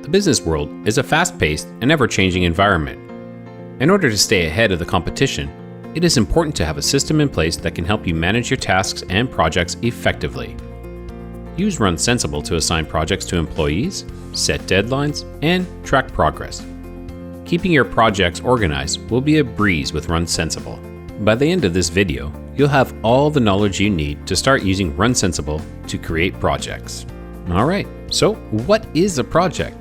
The business world is a fast-paced and ever-changing environment. In order to stay ahead of the competition, it is important to have a system in place that can help you manage your tasks and projects effectively. Use Runsensible to assign projects to employees, set deadlines, and track progress. Keeping your projects organized will be a breeze with Runsensible. By the end of this video, you'll have all the knowledge you need to start using Runsensible to create projects. Alright, so what is a project?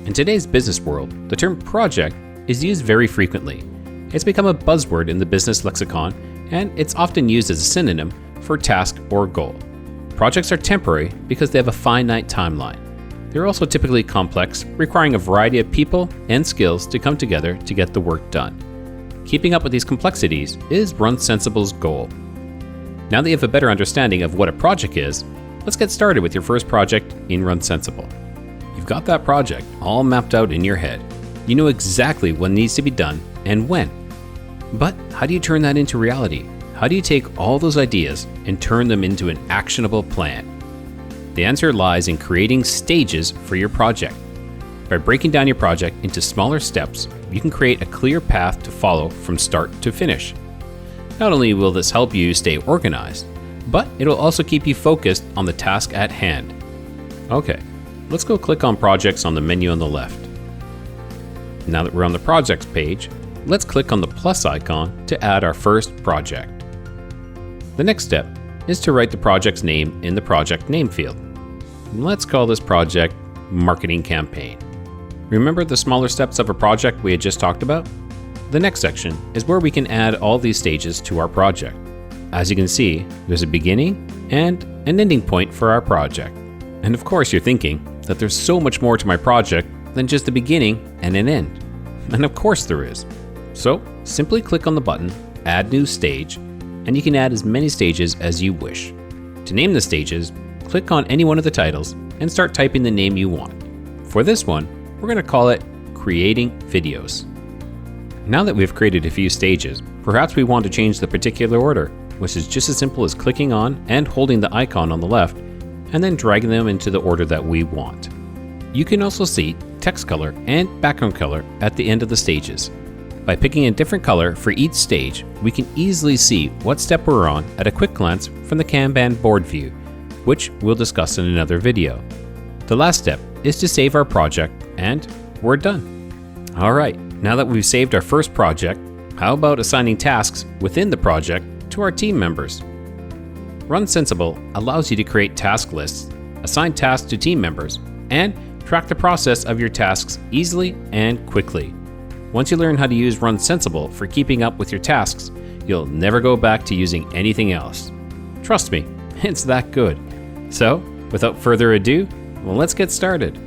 In today's business world, the term project is used very frequently. It's become a buzzword in the business lexicon, and it's often used as a synonym for task or goal. Projects are temporary because they have a finite timeline. They're also typically complex, requiring a variety of people and skills to come together to get the work done. Keeping up with these complexities is Runsensible's goal. Now that you have a better understanding of what a project is, let's get started with your first project in Runsensible. You've got that project all mapped out in your head. You know exactly what needs to be done and when. But how do you turn that into reality? How do you take all those ideas and turn them into an actionable plan? The answer lies in creating stages for your project. By breaking down your project into smaller steps, you can create a clear path to follow from start to finish. Not only will this help you stay organized, but it'll also keep you focused on the task at hand. Okay, let's go click on Projects on the menu on the left. Now that we're on the Projects page, let's click on the plus icon to add our first project. The next step is to write the project's name in the Project Name field. Let's call this project Marketing Campaign. Remember the smaller steps of a project we had just talked about? The next section is where we can add all these stages to our project. As you can see, there's a beginning and an ending point for our project. And of course you're thinking that there's so much more to my project than just a beginning and an end. And of course there is. So simply click on the button, Add New Stage, and you can add as many stages as you wish. To name the stages, click on any one of the titles and start typing the name you want. For this one, we're going to call it Creating Videos. Now that we've created a few stages, perhaps we want to change the particular order, which is just as simple as clicking on and holding the icon on the left, and then dragging them into the order that we want. You can also see text color and background color at the end of the stages. By picking a different color for each stage, we can easily see what step we're on at a quick glance from the Kanban board view, which we'll discuss in another video. The last step is to save our project, and we're done. Alright, now that we've saved our first project, how about assigning tasks within the project to our team members? Runsensible allows you to create task lists, assign tasks to team members, and track the process of your tasks easily and quickly. Once you learn how to use Runsensible for keeping up with your tasks, you'll never go back to using anything else. Trust me, it's that good. So, without further ado, well, let's get started.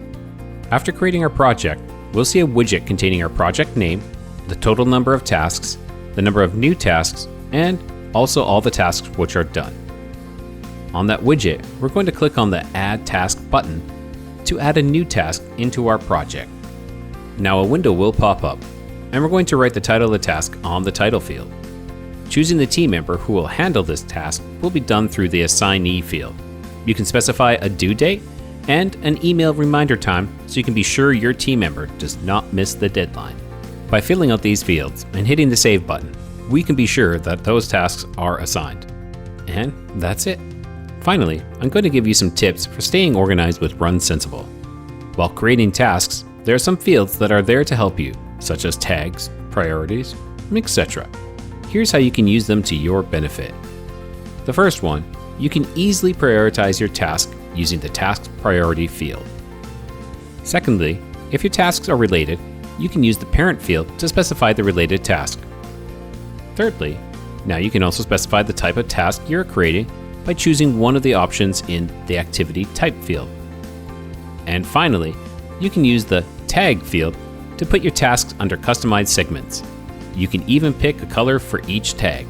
After creating our project, we'll see a widget containing our project name, the total number of tasks, the number of new tasks, and also all the tasks which are done. On that widget, we're going to click on the Add Task button to add a new task into our project. Now a window will pop up, and we're going to write the title of the task on the title field. Choosing the team member who will handle this task will be done through the Assignee field. You can specify a due date and an email reminder time so you can be sure your team member does not miss the deadline. By filling out these fields and hitting the Save button, we can be sure that those tasks are assigned. And that's it. Finally, I'm going to give you some tips for staying organized with Runsensible. While creating tasks, there are some fields that are there to help you, such as tags, priorities, etc. Here's how you can use them to your benefit. The first one, you can easily prioritize your task using the Task Priority field. Secondly, if your tasks are related, you can use the Parent field to specify the related task. Thirdly, now you can also specify the type of task you're creating by choosing one of the options in the Activity Type field. And finally, you can use the Tag field to put your tasks under customized segments. You can even pick a color for each tag.